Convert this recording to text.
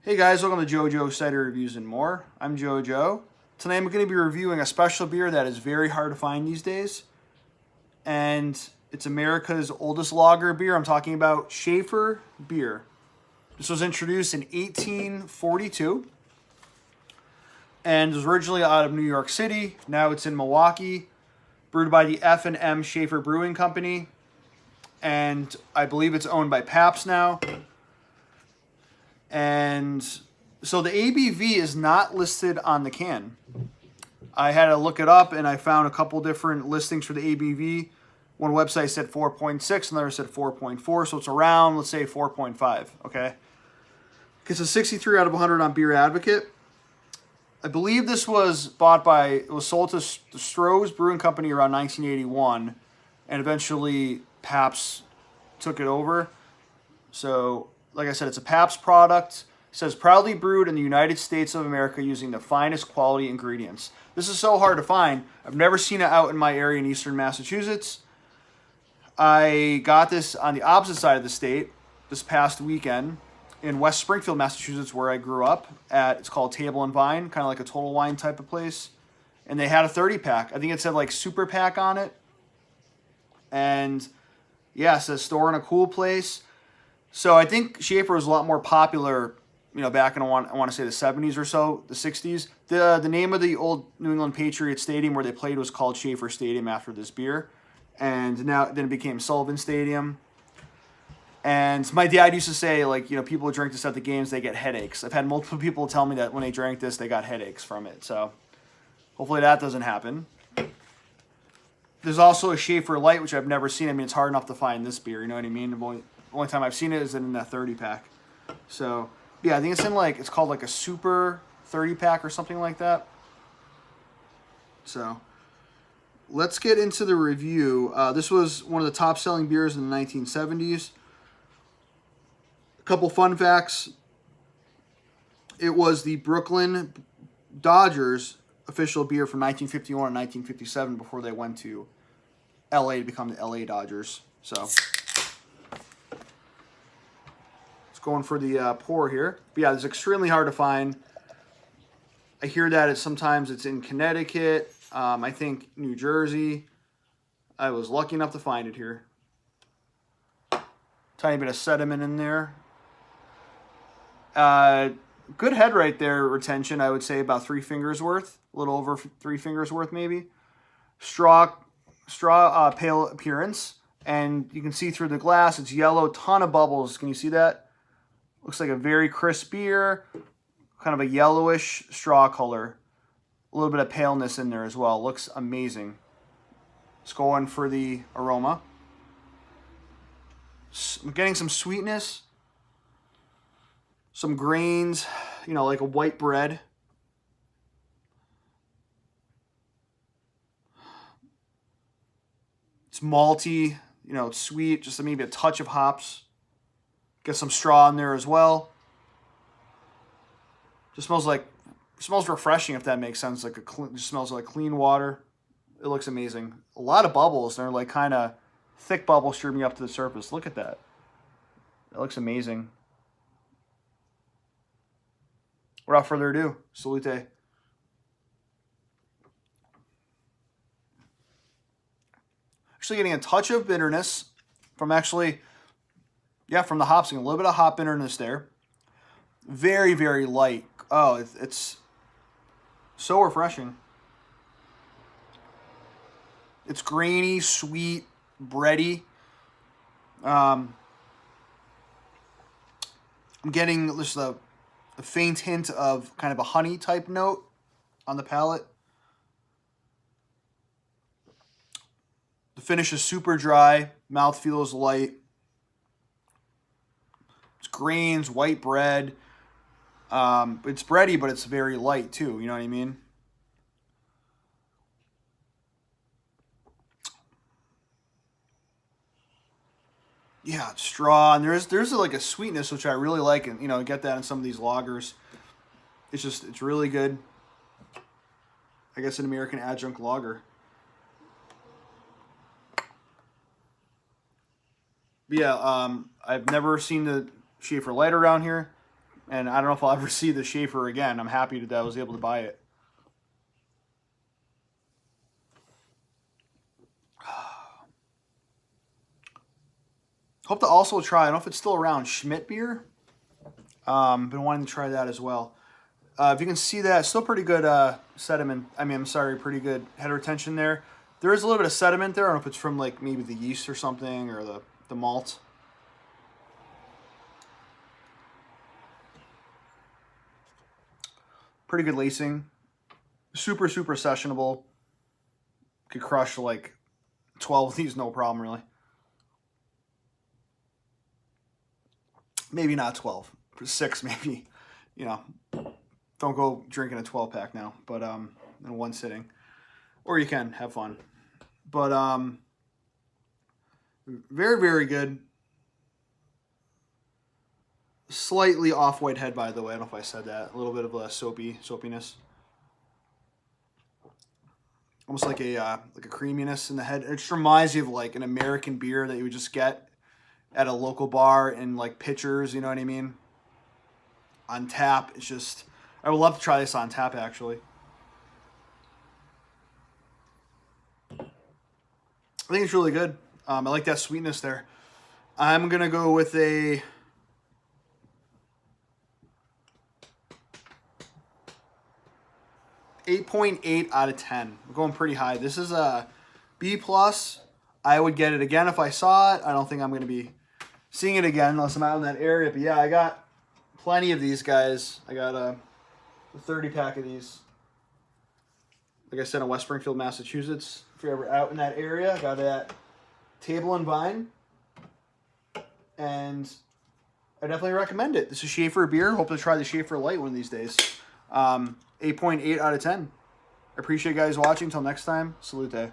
Hey guys, welcome to JoJo Cider Reviews and More. I'm JoJo. Tonight I'm going to be reviewing a special beer that is very hard to find these days. And it's America's oldest lager beer. I'm talking about Schaefer beer. This was introduced in 1842. And it was originally out of New York City. Now it's in Milwaukee. Brewed by the F&M Schaefer Brewing Company. And I believe it's owned by Pabst now. And so the ABV is not listed on the can. I had to look it up, and I found a couple different listings for the ABV. One website said 4.6, another said 4.4, so it's around, let's say, 4.5, okay? It's a 63 out of 100 on Beer Advocate. I believe this was it was sold to the Stroh's Brewing Company around 1981, and eventually Pabst took it over. So, like I said, it's a Pabst product. It says, proudly brewed in the United States of America using the finest quality ingredients. This is so hard to find. I've never seen it out in my area in eastern Massachusetts. I got this on the opposite side of the state this past weekend in West Springfield, Massachusetts, where I grew up. It's called Table and Vine, kind of like a Total Wine type of place. And they had a 30-pack. I think it said like Super Pack on it. And yeah, it says store in a cool place. So I think Schaefer was a lot more popular, back in, I want to say the 70s or so, the 60s. The name of the old New England Patriots Stadium where they played was called Schaefer Stadium after this beer. And then it became Sullivan Stadium. And my dad used to say, people who drink this at the games, they get headaches. I've had multiple people tell me that when they drank this, they got headaches from it. So hopefully that doesn't happen. There's also a Shaffer Light, which I've never seen. I mean, it's hard enough to find this beer, you know what I mean? The only time I've seen it is in that 30-pack. So, yeah, I think it's called like a Super 30-pack or something like that. So, let's get into the review. This was one of the top-selling beers in the 1970s. A couple fun facts. It was the Brooklyn Dodgers official beer from 1951 and 1957 before they went to LA to become the LA Dodgers. So, going for the pour here. But yeah, it's extremely hard to find. I hear that sometimes it's in Connecticut. I think New Jersey. I was lucky enough to find it here. Tiny bit of sediment in there. Good head right there, retention. I would say about 3 fingers worth. A little over 3 fingers worth maybe. Straw pale appearance. And you can see through the glass, it's yellow, ton of bubbles. Can you see that? Looks like a very crisp beer, kind of a yellowish straw color. A little bit of paleness in there as well. Looks amazing. Let's go on for the aroma. I'm getting some sweetness, some grains, like a white bread. It's malty, it's sweet, just maybe a touch of hops. Get some straw in there as well. Just smells refreshing, if that makes sense. Just smells like clean water. It looks amazing. A lot of bubbles. They're like kind of thick bubbles streaming up to the surface. Look at that. That looks amazing. Without further ado, salute. Actually getting a touch of bitterness from from the hops. A little bit of hop bitterness there. Very, very light. Oh, it's so refreshing. It's grainy, sweet, bready. I'm getting just a faint hint of kind of a honey type note on the palate. The finish is super dry. Mouthfeel is light. It's grains, white bread. It's bready, but it's very light too. You know what I mean? Yeah, straw, and there's like a sweetness which I really like, and get that in some of these lagers. It's really good. I guess an American adjunct lager. But yeah, I've never seen the Shaffer Light around here. And I don't know if I'll ever see the Schaefer again. I'm happy that I was able to buy it. Hope to also try, I don't know if it's still around, Schmidt beer. Been wanting to try that as well. If you can see that, still pretty good sediment. Pretty good head retention there. There is a little bit of sediment there. I don't know if it's from like maybe the yeast or something or the malt. Pretty good lacing. Super, super sessionable. Could crush like 12 of these, no problem really. Maybe not 12. 6 maybe. You know, don't go drinking a 12-pack now, but in one sitting. Or you can have fun. But very, very good. Slightly off-white head, by the way. I don't know if I said that. A little bit of a soapiness. Almost like a creaminess in the head. It just reminds you of like an American beer that you would just get at a local bar in like pitchers, you know what I mean? On tap. It's just, I would love to try this on tap actually. I think it's really good. I like that sweetness there. I'm going to go with a 8.8 out of 10. We're going pretty high. This is a B+. I would get it again if I saw it. I don't think I'm going to be seeing it again unless I'm out in that area. But yeah, I got plenty of these guys. I got a 30-pack of these. Like I said, in West Springfield, Massachusetts. If you're ever out in that area, I got it at Table and Vine. And I definitely recommend it. This is Schaefer beer. Hope to try the Shaffer Light one of these days. 8.8 out of 10. I appreciate you guys watching. Until next time, salute.